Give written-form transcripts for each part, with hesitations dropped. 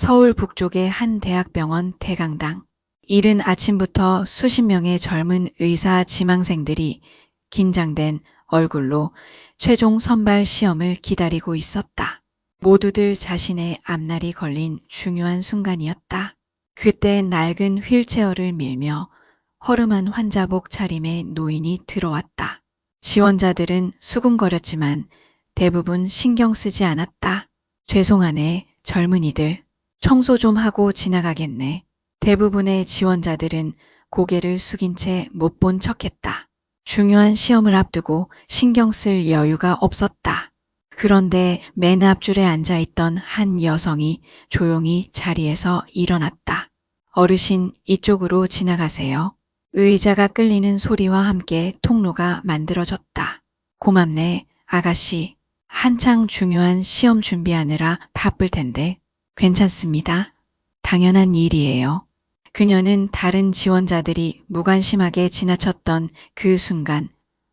서울 북쪽의 한 대학병원 대강당. 이른 아침부터 수십 명의 젊은 의사 지망생들이 긴장된 얼굴로 최종 선발 시험을 기다리고 있었다. 모두들 자신의 앞날이 걸린 중요한 순간이었다. 그때 낡은 휠체어를 밀며 허름한 환자복 차림의 노인이 들어왔다. 지원자들은 수군거렸지만 대부분 신경 쓰지 않았다. 죄송하네, 젊은이들. 청소 좀 하고 지나가겠네. 대부분의 지원자들은 고개를 숙인 채 못 본 척했다. 중요한 시험을 앞두고 신경 쓸 여유가 없었다. 그런데 맨 앞줄에 앉아있던 한 여성이 조용히 자리에서 일어났다. 어르신, 이쪽으로 지나가세요. 의자가 끌리는 소리와 함께 통로가 만들어졌다. 고맙네, 아가씨. 한창 중요한 시험 준비하느라 바쁠 텐데. 괜찮습니다. 당연한 일이에요. 그녀는 다른 지원자들이 무관심하게 지나쳤던 그 순간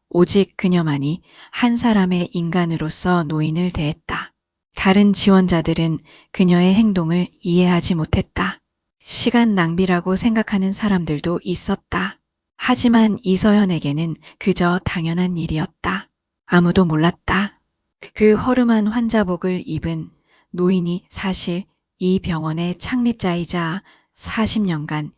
오직 그녀만이 한 사람의 인간으로서 노인을 대했다. 다른 지원자들은 그녀의 행동을 이해하지 못했다. 시간 낭비라고 생각하는 사람들도 있었다. 하지만 이서연에게는 그저 당연한 일이었다. 아무도 몰랐다. 그 허름한 환자복을 입은 노인이 사실 이 병원의 창립자이자 40년간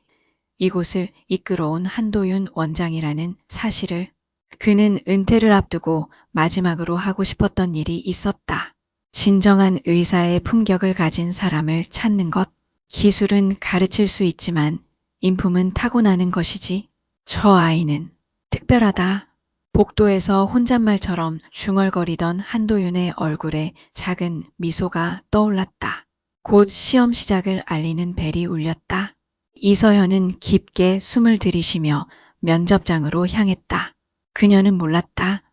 이곳을 이끌어온 한도윤 원장이라는 사실을. 그는 은퇴를 앞두고 마지막으로 하고 싶었던 일이 있었다. 진정한 의사의 품격을 가진 사람을 찾는 것. 기술은 가르칠 수 있지만 인품은 타고나는 것이지. 저 아이는 특별하다. 복도에서 혼잣말처럼 중얼거리던 한도윤의 얼굴에 작은 미소가 떠올랐다. 곧 시험 시작을 알리는 벨이 울렸다. 이서연은 깊게 숨을 들이쉬며 면접장으로 향했다. 그녀는 몰랐다.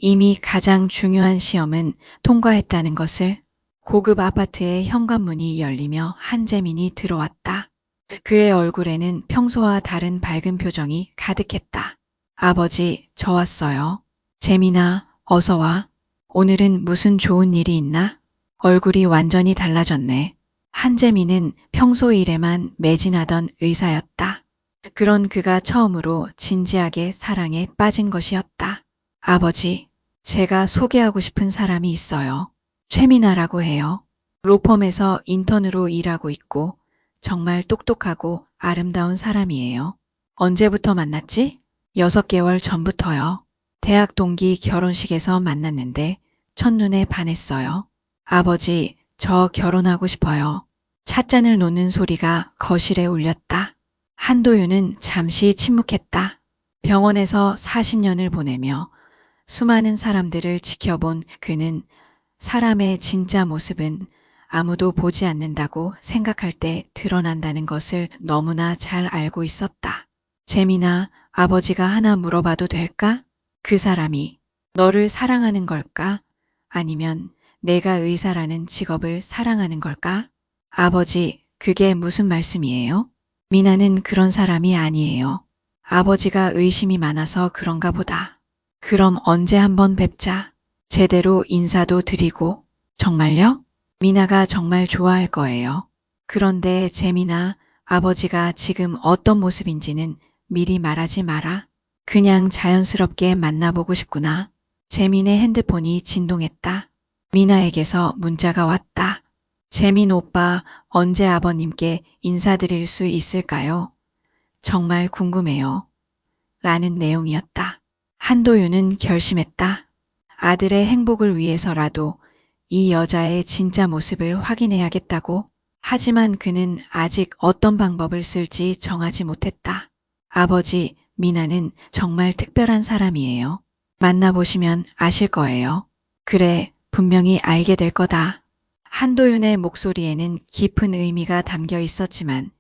이미 가장 중요한 시험은 통과했다는 것을. 고급 아파트의 현관문이 열리며 한재민이 들어왔다. 그의 얼굴에는 평소와 다른 밝은 표정이 가득했다. 아버지, 저 왔어요. 재민아, 어서 와. 오늘은 무슨 좋은 일이 있나? 얼굴이 완전히 달라졌네. 한재민은 평소 일에만 매진하던 의사였다. 그런 그가 처음으로 진지하게 사랑에 빠진 것이었다. 아버지, 제가 소개하고 싶은 사람이 있어요. 최민아라고 해요. 로펌에서 인턴으로 일하고 있고 정말 똑똑하고 아름다운 사람이에요. 언제부터 만났지? 6개월 전부터요. 대학 동기 결혼식에서 만났는데 첫눈에 반했어요. 아버지, 저 결혼하고 싶어요. 찻잔을 놓는 소리가 거실에 울렸다. 한도윤은 잠시 침묵했다. 병원에서 40년을 보내며 수많은 사람들을 지켜본 그는 사람의 진짜 모습은 아무도 보지 않는다고 생각할 때 드러난다는 것을 너무나 잘 알고 있었다. 재민아, 아버지가 하나 물어봐도 될까? 그 사람이 너를 사랑하는 걸까? 아니면 내가 의사라는 직업을 사랑하는 걸까? 아버지, 그게 무슨 말씀이에요? 미나는 그런 사람이 아니에요. 아버지가 의심이 많아서 그런가 보다. 그럼 언제 한번 뵙자. 제대로 인사도 드리고. 정말요? 미나가 정말 좋아할 거예요. 그런데 재민아, 아버지가 지금 어떤 모습인지는 미리 말하지 마라. 그냥 자연스럽게 만나보고 싶구나. 재민의 핸드폰이 진동했다. 미나에게서 문자가 왔다. 재민 오빠, 언제 아버님께 인사드릴 수 있을까요? 정말 궁금해요. 라는 내용이었다. 한도윤은 결심했다. 아들의 행복을 위해서라도 이 여자의 진짜 모습을 확인해야겠다고. 하지만 그는 아직 어떤 방법을 쓸지 정하지 못했다. 아버지, 미나는 정말 특별한 사람이에요. 만나보시면 아실 거예요. 그래, 분명히 알게 될 거다. 한도윤의 목소리에는 깊은 의미가 담겨 있었지만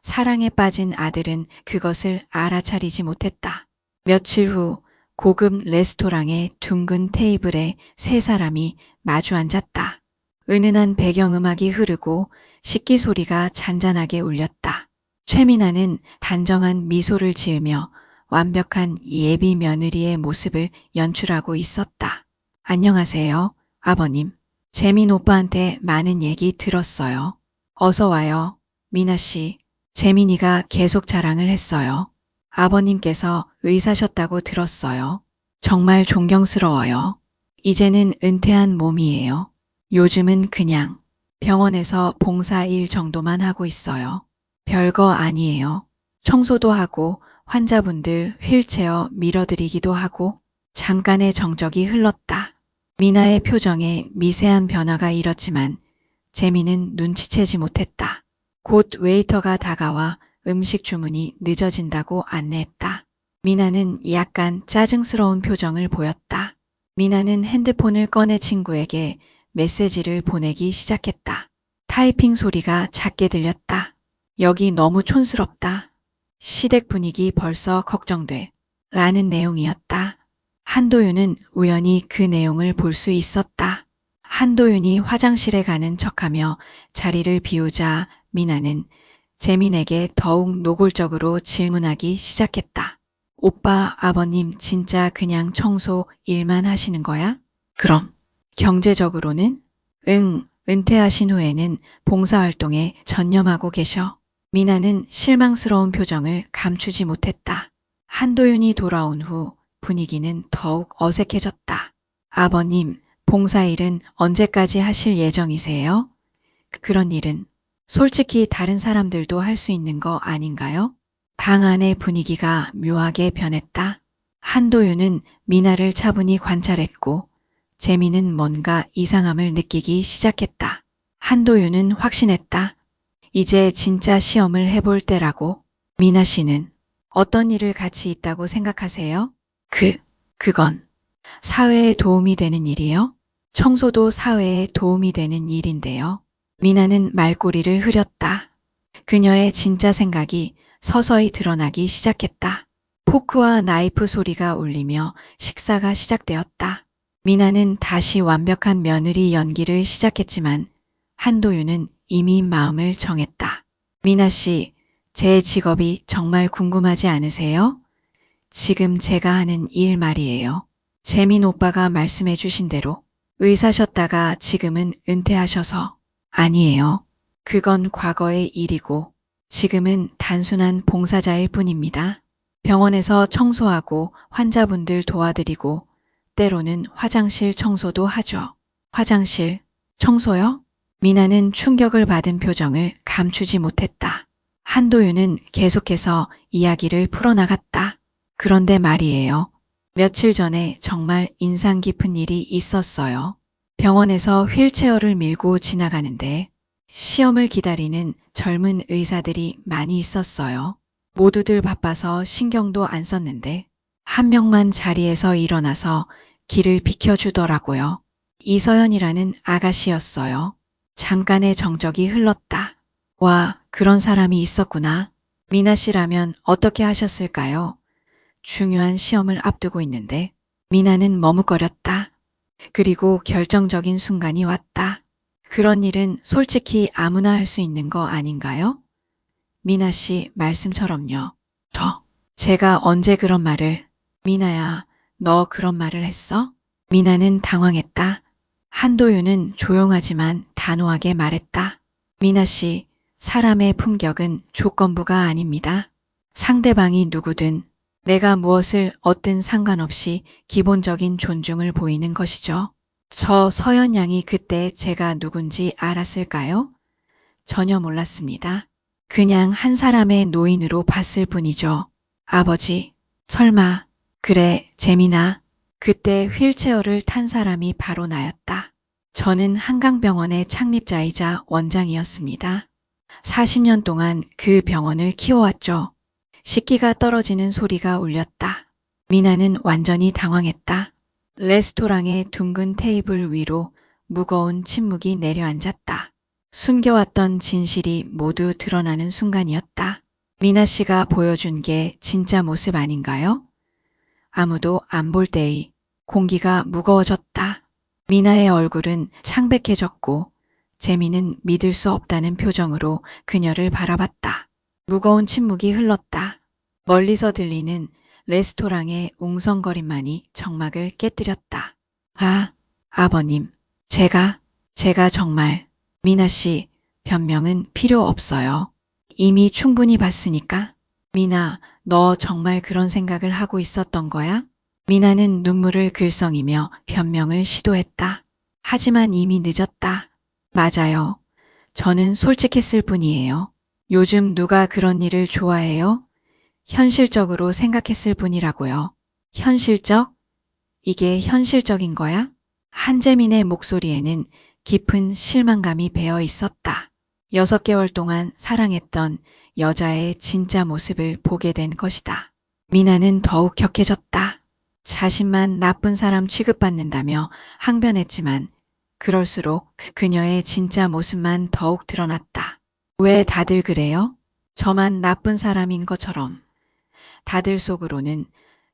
사랑에 빠진 아들은 그것을 알아차리지 못했다. 며칠 후 고급 레스토랑의 둥근 테이블에 세 사람이 마주 앉았다. 은은한 배경음악이 흐르고 식기 소리가 잔잔하게 울렸다. 최민아는 단정한 미소를 지으며 완벽한 예비 며느리의 모습을 연출하고 있었다. 안녕하세요, 아버님. 재민 오빠한테 많은 얘기 들었어요. 어서 와요. 미나 씨. 재민이가 계속 자랑을 했어요. 아버님께서 의사셨다고 들었어요. 정말 존경스러워요. 이제는 은퇴한 몸이에요. 요즘은 그냥 병원에서 봉사일 정도만 하고 있어요. 별거 아니에요. 청소도 하고 환자분들 휠체어 밀어드리기도 하고 잠깐의 정적이 흘렀다. 미나의 표정에 미세한 변화가 일었지만 재미는 눈치채지 못했다. 곧 웨이터가 다가와 음식 주문이 늦어진다고 안내했다. 미나는 약간 짜증스러운 표정을 보였다. 미나는 핸드폰을 꺼내 친구에게 메시지를 보내기 시작했다. 타이핑 소리가 작게 들렸다. 여기 너무 촌스럽다. 시댁 분위기 벌써 걱정돼. 라는 내용이었다. 한도윤은 우연히 그 내용을 볼 수 있었다. 한도윤이 화장실에 가는 척하며 자리를 비우자 미나는 재민에게 더욱 노골적으로 질문하기 시작했다. 오빠, 아버님 진짜 그냥 청소 일만 하시는 거야? 그럼 경제적으로는? 응, 은퇴하신 후에는 봉사활동에 전념하고 계셔. 미나는 실망스러운 표정을 감추지 못했다. 한도윤이 돌아온 후 분위기는 더욱 어색해졌다. 아버님, 봉사일은 언제까지 하실 예정이세요? 그런 일은 솔직히 다른 사람들도 할 수 있는 거 아닌가요? 방 안의 분위기가 묘하게 변했다. 한도윤은 미나를 차분히 관찰했고 재미는 뭔가 이상함을 느끼기 시작했다. 한도윤은 확신했다. 이제 진짜 시험을 해볼 때라고. 미나 씨는 어떤 일을 같이 있다고 생각하세요? 그건 사회에 도움이 되는 일이요? 청소도 사회에 도움이 되는 일인데요. 미나는 말꼬리를 흐렸다. 그녀의 진짜 생각이 서서히 드러나기 시작했다. 포크와 나이프 소리가 울리며 식사가 시작되었다. 미나는 다시 완벽한 며느리 연기를 시작했지만 한도윤은 이미 마음을 정했다. 미나 씨, 제 직업이 정말 궁금하지 않으세요? 지금 제가 하는 일 말이에요. 재민 오빠가 말씀해 주신 대로 의사셨다가 지금은 은퇴하셔서. 아니에요. 그건 과거의 일이고 지금은 단순한 봉사자일 뿐입니다. 병원에서 청소하고 환자분들 도와드리고 때로는 화장실 청소도 하죠. 화장실 청소요? 미나는 충격을 받은 표정을 감추지 못했다. 한도윤은 계속해서 이야기를 풀어나갔다. 그런데 말이에요. 며칠 전에 정말 인상 깊은 일이 있었어요. 병원에서 휠체어를 밀고 지나가는데 시험을 기다리는 젊은 의사들이 많이 있었어요. 모두들 바빠서 신경도 안 썼는데 한 명만 자리에서 일어나서 길을 비켜주더라고요. 이서연이라는 아가씨였어요. 잠깐의 정적이 흘렀다. 와, 그런 사람이 있었구나. 미나 씨라면 어떻게 하셨을까요? 중요한 시험을 앞두고 있는데 미나는 머뭇거렸다. 그리고 결정적인 순간이 왔다. 그런 일은 솔직히 아무나 할 수 있는 거 아닌가요? 미나 씨 말씀처럼요. 제가 언제 그런 말을. 미나야, 너 그런 말을 했어? 미나는 당황했다. 한도윤은 조용하지만 단호하게 말했다. 미나 씨, 사람의 품격은 조건부가 아닙니다. 상대방이 누구든 내가 무엇을 얻든 상관없이 기본적인 존중을 보이는 것이죠. 저 서연 양이 그때 제가 누군지 알았을까요? 전혀 몰랐습니다. 그냥 한 사람의 노인으로 봤을 뿐이죠. 아버지, 설마. 그래, 재민아. 그때 휠체어를 탄 사람이 바로 나였다. 저는 한강병원의 창립자이자 원장이었습니다. 40년 동안 그 병원을 키워왔죠. 식기가 떨어지는 소리가 울렸다. 미나는 완전히 당황했다. 레스토랑의 둥근 테이블 위로 무거운 침묵이 내려앉았다. 숨겨왔던 진실이 모두 드러나는 순간이었다. 미나 씨가 보여준 게 진짜 모습 아닌가요? 아무도 안 볼 때의 공기가 무거워졌다. 미나의 얼굴은 창백해졌고 재미는 믿을 수 없다는 표정으로 그녀를 바라봤다. 무거운 침묵이 흘렀다. 멀리서 들리는 레스토랑의 웅성거림만이 정막을 깨뜨렸다. 아, 아버님. 제가 정말. 미나 씨, 변명은 필요 없어요. 이미 충분히 봤으니까. 미나, 너 정말 그런 생각을 하고 있었던 거야? 미나는 눈물을 글썽이며 변명을 시도했다. 하지만 이미 늦었다. 맞아요. 저는 솔직했을 뿐이에요. 요즘 누가 그런 일을 좋아해요? 현실적으로 생각했을 뿐이라고요. 현실적? 이게 현실적인 거야? 한재민의 목소리에는 깊은 실망감이 배어 있었다. 6개월 동안 사랑했던 여자의 진짜 모습을 보게 된 것이다. 미나는 더욱 격해졌다. 자신만 나쁜 사람 취급받는다며 항변했지만 그럴수록 그녀의 진짜 모습만 더욱 드러났다. 왜 다들 그래요? 저만 나쁜 사람인 것처럼. 다들 속으로는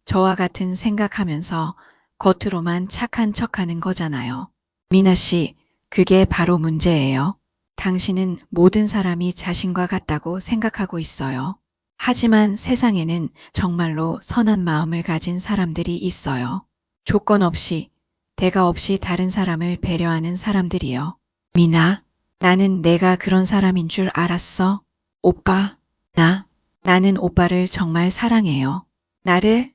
저와 같은 생각하면서 겉으로만 착한 척하는 거잖아요. 미나 씨, 그게 바로 문제예요. 당신은 모든 사람이 자신과 같다고 생각하고 있어요. 하지만 세상에는 정말로 선한 마음을 가진 사람들이 있어요. 조건 없이, 대가 없이 다른 사람을 배려하는 사람들이요. 미나, 나는 내가 그런 사람인 줄 알았어. 오빠, 나는 오빠를 정말 사랑해요. 나를?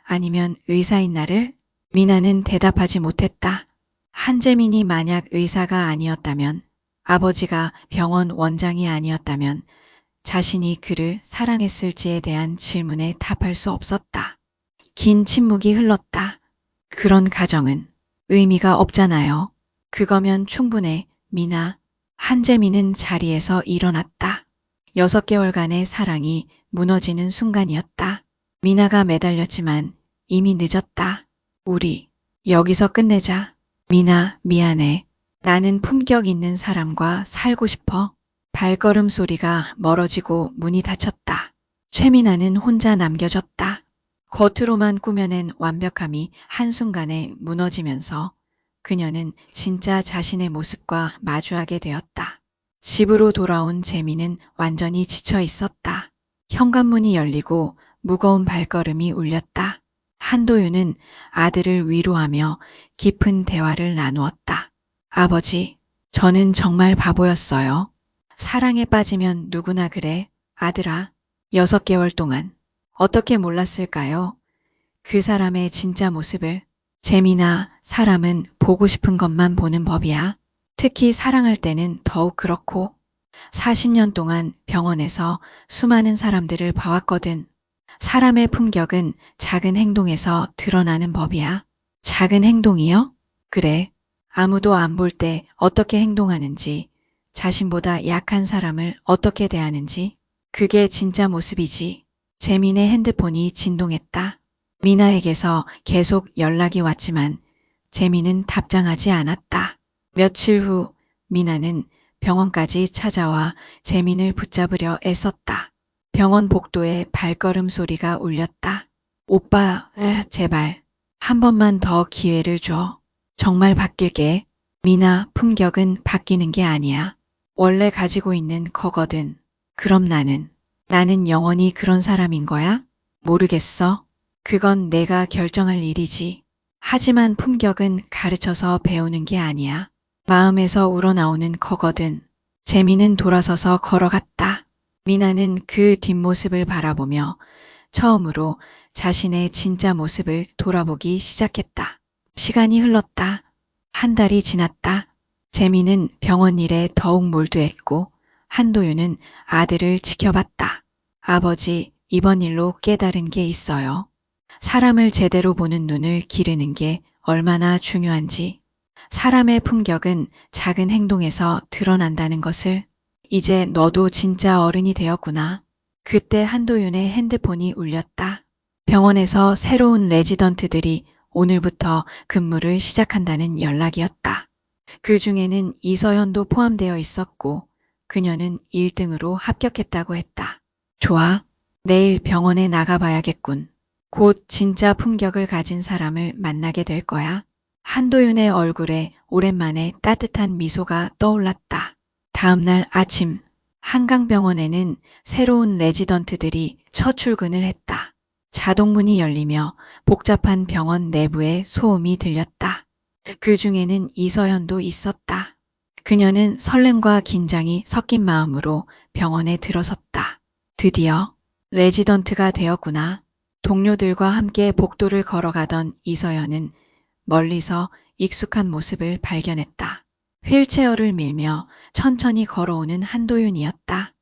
아니면 의사인 나를? 미나는 대답하지 못했다. 한재민이 만약 의사가 아니었다면, 아버지가 병원 원장이 아니었다면 자신이 그를 사랑했을지에 대한 질문에 답할 수 없었다. 긴 침묵이 흘렀다. 그런 가정은 의미가 없잖아요. 그거면 충분해, 미나. 한재민은 자리에서 일어났다. 6개월간의 사랑이 무너지는 순간이었다. 미나가 매달렸지만 이미 늦었다. 우리 여기서 끝내자. 미나, 미안해. 나는 품격 있는 사람과 살고 싶어. 발걸음 소리가 멀어지고 문이 닫혔다. 최미나는 혼자 남겨졌다. 겉으로만 꾸며낸 완벽함이 한순간에 무너지면서 그녀는 진짜 자신의 모습과 마주하게 되었다. 집으로 돌아온 재미는 완전히 지쳐 있었다. 현관문이 열리고 무거운 발걸음이 울렸다. 한도윤은 아들을 위로하며 깊은 대화를 나누었다. 아버지, 저는 정말 바보였어요. 사랑에 빠지면 누구나 그래, 아들아. 6개월 동안 어떻게 몰랐을까요? 그 사람의 진짜 모습을. 재미나 사람은 보고 싶은 것만 보는 법이야. 특히 사랑할 때는 더욱 그렇고. 40년 동안 병원에서 수많은 사람들을 봐왔거든. 사람의 품격은 작은 행동에서 드러나는 법이야. 작은 행동이요? 그래. 아무도 안 볼 때 어떻게 행동하는지, 자신보다 약한 사람을 어떻게 대하는지, 그게 진짜 모습이지. 재민의 핸드폰이 진동했다. 미나에게서 계속 연락이 왔지만 재민은 답장하지 않았다. 며칠 후 미나는 병원까지 찾아와 재민을 붙잡으려 애썼다. 병원 복도에 발걸음 소리가 울렸다. 오빠, 제발 한 번만 더 기회를 줘. 정말 바뀔게. 미나, 품격은 바뀌는 게 아니야. 원래 가지고 있는 거거든. 그럼 나는 영원히 그런 사람인 거야? 모르겠어. 그건 내가 결정할 일이지. 하지만 품격은 가르쳐서 배우는 게 아니야. 마음에서 우러나오는 거거든. 재미는 돌아서서 걸어갔다. 미나는 그 뒷모습을 바라보며 처음으로 자신의 진짜 모습을 돌아보기 시작했다. 시간이 흘렀다. 한 달이 지났다. 재미는 병원 일에 더욱 몰두했고 한도윤은 아들을 지켜봤다. 아버지, 이번 일로 깨달은 게 있어요. 사람을 제대로 보는 눈을 기르는 게 얼마나 중요한지, 사람의 품격은 작은 행동에서 드러난다는 것을. 이제 너도 진짜 어른이 되었구나. 그때 한도윤의 핸드폰이 울렸다. 병원에서 새로운 레지던트들이 오늘부터 근무를 시작한다는 연락이었다. 그 중에는 이서현도 포함되어 있었고 그녀는 1등으로 합격했다고 했다. 좋아. 내일 병원에 나가봐야겠군. 곧 진짜 품격을 가진 사람을 만나게 될 거야. 한도윤의 얼굴에 오랜만에 따뜻한 미소가 떠올랐다. 다음 날 아침, 한강병원에는 새로운 레지던트들이 첫 출근을 했다. 자동문이 열리며 복잡한 병원 내부에 소음이 들렸다. 그 중에는 이서현도 있었다. 그녀는 설렘과 긴장이 섞인 마음으로 병원에 들어섰다. 드디어 레지던트가 되었구나. 동료들과 함께 복도를 걸어가던 이서연은 멀리서 익숙한 모습을 발견했다. 휠체어를 밀며 천천히 걸어오는 한도윤이었다.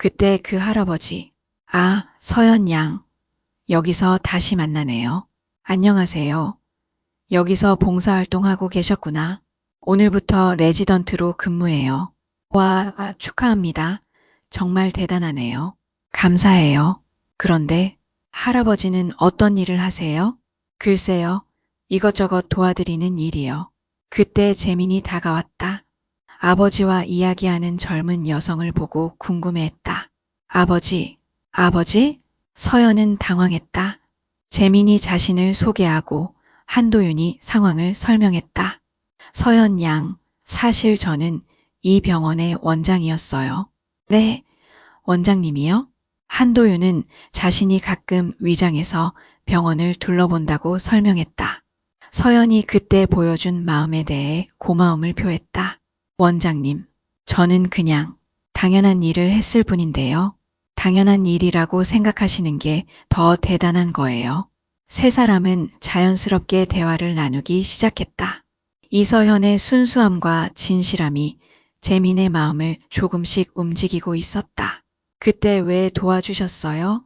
그때 그 할아버지. 아, 서연 양. 여기서 다시 만나네요. 안녕하세요. 여기서 봉사활동하고 계셨구나. 오늘부터 레지던트로 근무해요. 와, 축하합니다. 정말 대단하네요. 감사해요. 그런데 할아버지는 어떤 일을 하세요? 글쎄요. 이것저것 도와드리는 일이요. 그때 재민이 다가왔다. 아버지와 이야기하는 젊은 여성을 보고 궁금해했다. 아버지? 서연은 당황했다. 재민이 자신을 소개하고 한도윤이 상황을 설명했다. 서연 양, 사실 저는 이 병원의 원장이었어요. 네, 원장님이요? 한도윤은 자신이 가끔 위장해서 병원을 둘러본다고 설명했다. 서연이 그때 보여준 마음에 대해 고마움을 표했다. 원장님, 저는 그냥 당연한 일을 했을 뿐인데요. 당연한 일이라고 생각하시는 게 더 대단한 거예요. 세 사람은 자연스럽게 대화를 나누기 시작했다. 이서현의 순수함과 진실함이 재민의 마음을 조금씩 움직이고 있었다. 그때 왜 도와주셨어요?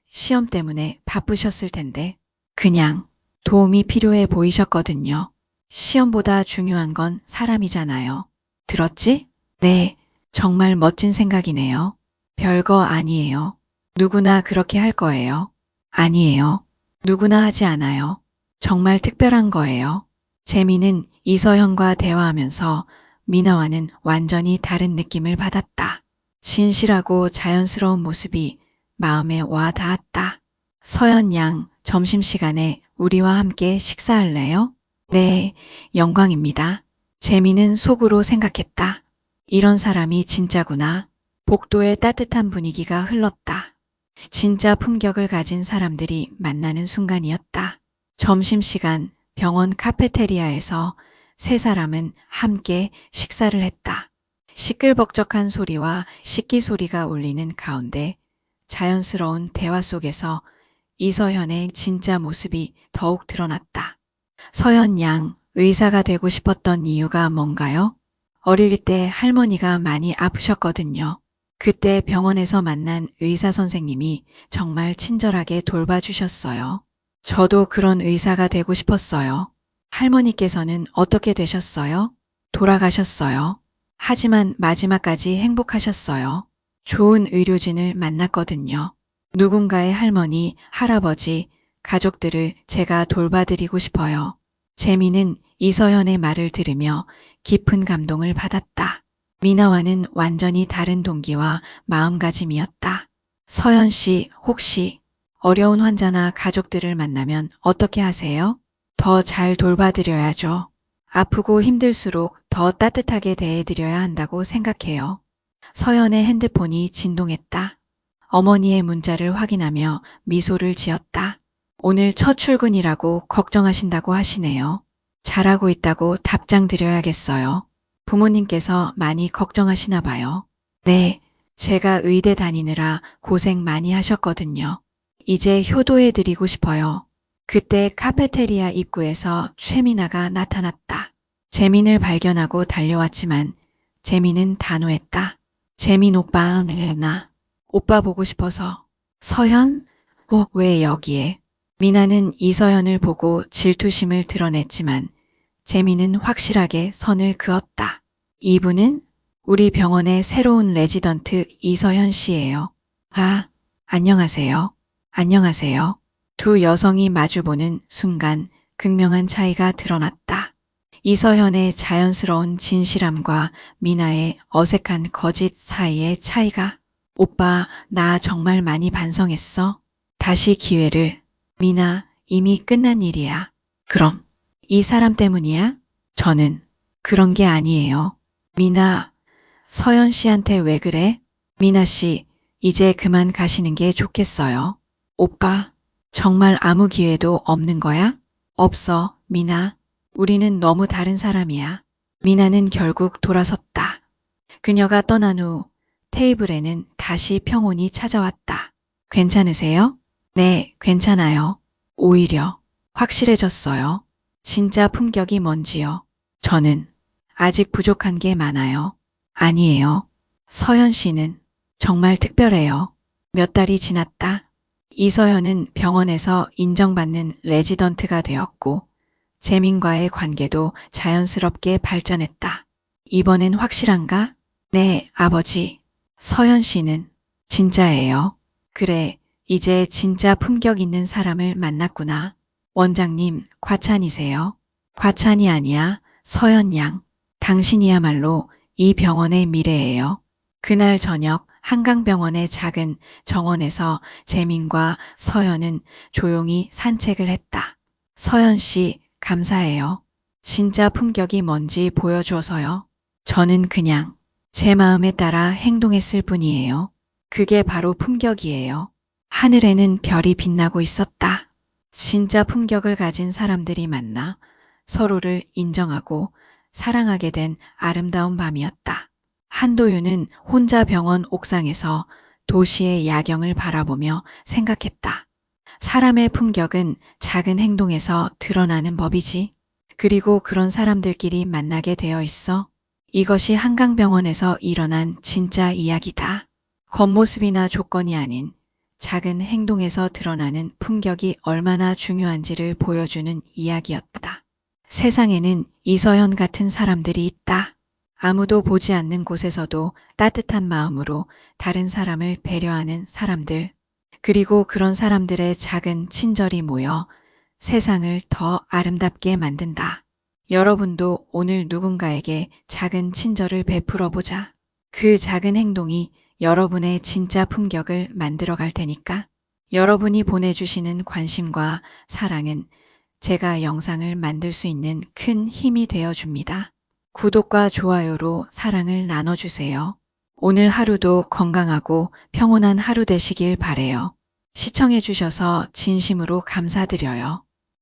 시험 때문에 바쁘셨을 텐데. 그냥 도움이 필요해 보이셨거든요. 시험보다 중요한 건 사람이잖아요. 들었지? 네, 정말 멋진 생각이네요. 별거 아니에요. 누구나 그렇게 할 거예요. 아니에요. 누구나 하지 않아요. 정말 특별한 거예요. 재미는 이서현과 대화하면서 미나와는 완전히 다른 느낌을 받았다. 진실하고 자연스러운 모습이 마음에 와 닿았다. 서연 양, 점심시간에 우리와 함께 식사할래요? 네, 영광입니다. 재미는 속으로 생각했다. 이런 사람이 진짜구나. 복도의 따뜻한 분위기가 흘렀다. 진짜 품격을 가진 사람들이 만나는 순간이었다. 점심시간 병원 카페테리아에서 세 사람은 함께 식사를 했다. 시끌벅적한 소리와 식기 소리가 울리는 가운데 자연스러운 대화 속에서 이서현의 진짜 모습이 더욱 드러났다. 서연 양, 의사가 되고 싶었던 이유가 뭔가요? 어릴 때 할머니가 많이 아프셨거든요. 그때 병원에서 만난 의사 선생님이 정말 친절하게 돌봐주셨어요. 저도 그런 의사가 되고 싶었어요. 할머니께서는 어떻게 되셨어요? 돌아가셨어요. 하지만 마지막까지 행복하셨어요. 좋은 의료진을 만났거든요. 누군가의 할머니, 할아버지, 가족들을 제가 돌봐드리고 싶어요. 재미는 이서연의 말을 들으며 깊은 감동을 받았다. 미나와는 완전히 다른 동기와 마음가짐이었다. 서연 씨, 혹시 어려운 환자나 가족들을 만나면 어떻게 하세요? 더 잘 돌봐드려야죠. 아프고 힘들수록 더 따뜻하게 대해드려야 한다고 생각해요. 서연의 핸드폰이 진동했다. 어머니의 문자를 확인하며 미소를 지었다. 오늘 첫 출근이라고 걱정하신다고 하시네요. 잘하고 있다고 답장 드려야겠어요. 부모님께서 많이 걱정하시나 봐요. 네, 제가 의대 다니느라 고생 많이 하셨거든요. 이제 효도해드리고 싶어요. 그때 카페테리아 입구에서 최미나가 나타났다. 재민을 발견하고 달려왔지만 재민은 단호했다. 재민 오빠, 나 오빠 보고 싶어서. 서현? 왜 여기에? 미나는 이서연을 보고 질투심을 드러냈지만 재민은 확실하게 선을 그었다. 이분은 우리 병원의 새로운 레지던트 이서연 씨예요. 아, 안녕하세요. 안녕하세요. 두 여성이 마주보는 순간 극명한 차이가 드러났다. 이서연의 자연스러운 진실함과 미나의 어색한 거짓 사이의 차이가. 오빠, 나 정말 많이 반성했어. 다시 기회를. 미나, 이미 끝난 일이야. 그럼 이 사람 때문이야? 저는 그런 게 아니에요. 미나, 서연 씨한테 왜 그래? 미나 씨, 이제 그만 가시는 게 좋겠어요. 오빠, 정말 아무 기회도 없는 거야? 없어, 미나. 우리는 너무 다른 사람이야. 미나는 결국 돌아섰다. 그녀가 떠난 후 테이블에는 다시 평온이 찾아왔다. 괜찮으세요? 네, 괜찮아요. 오히려 확실해졌어요. 진짜 품격이 뭔지요. 저는 아직 부족한 게 많아요. 아니에요. 서현 씨는 정말 특별해요. 몇 달이 지났다. 이서현은 병원에서 인정받는 레지던트가 되었고 재민과의 관계도 자연스럽게 발전했다. 이번엔 확실한가? 네, 아버지. 서현 씨는 진짜예요. 그래, 이제 진짜 품격 있는 사람을 만났구나. 원장님, 과찬이세요. 과찬이 아니야, 서현 양. 당신이야말로 이 병원의 미래예요. 그날 저녁 한강병원의 작은 정원에서 재민과 서연은 조용히 산책을 했다. 서연 씨, 감사해요. 진짜 품격이 뭔지 보여줘서요. 저는 그냥 제 마음에 따라 행동했을 뿐이에요. 그게 바로 품격이에요. 하늘에는 별이 빛나고 있었다. 진짜 품격을 가진 사람들이 만나 서로를 인정하고 사랑하게 된 아름다운 밤이었다. 한도윤은 혼자 병원 옥상에서 도시의 야경을 바라보며 생각했다. 사람의 품격은 작은 행동에서 드러나는 법이지. 그리고 그런 사람들끼리 만나게 되어 있어. 이것이 한강병원에서 일어난 진짜 이야기다. 겉모습이나 조건이 아닌 작은 행동에서 드러나는 품격이 얼마나 중요한지를 보여주는 이야기였다. 세상에는 이서현 같은 사람들이 있다. 아무도 보지 않는 곳에서도 따뜻한 마음으로 다른 사람을 배려하는 사람들. 그리고 그런 사람들의 작은 친절이 모여 세상을 더 아름답게 만든다. 여러분도 오늘 누군가에게 작은 친절을 베풀어 보자. 그 작은 행동이 여러분의 진짜 품격을 만들어 갈 테니까. 여러분이 보내주시는 관심과 사랑은 제가 영상을 만들 수 있는 큰 힘이 되어 줍니다. 구독과 좋아요로 사랑을 나눠주세요. 오늘 하루도 건강하고 평온한 하루 되시길 바래요. 시청해주셔서 진심으로 감사드려요.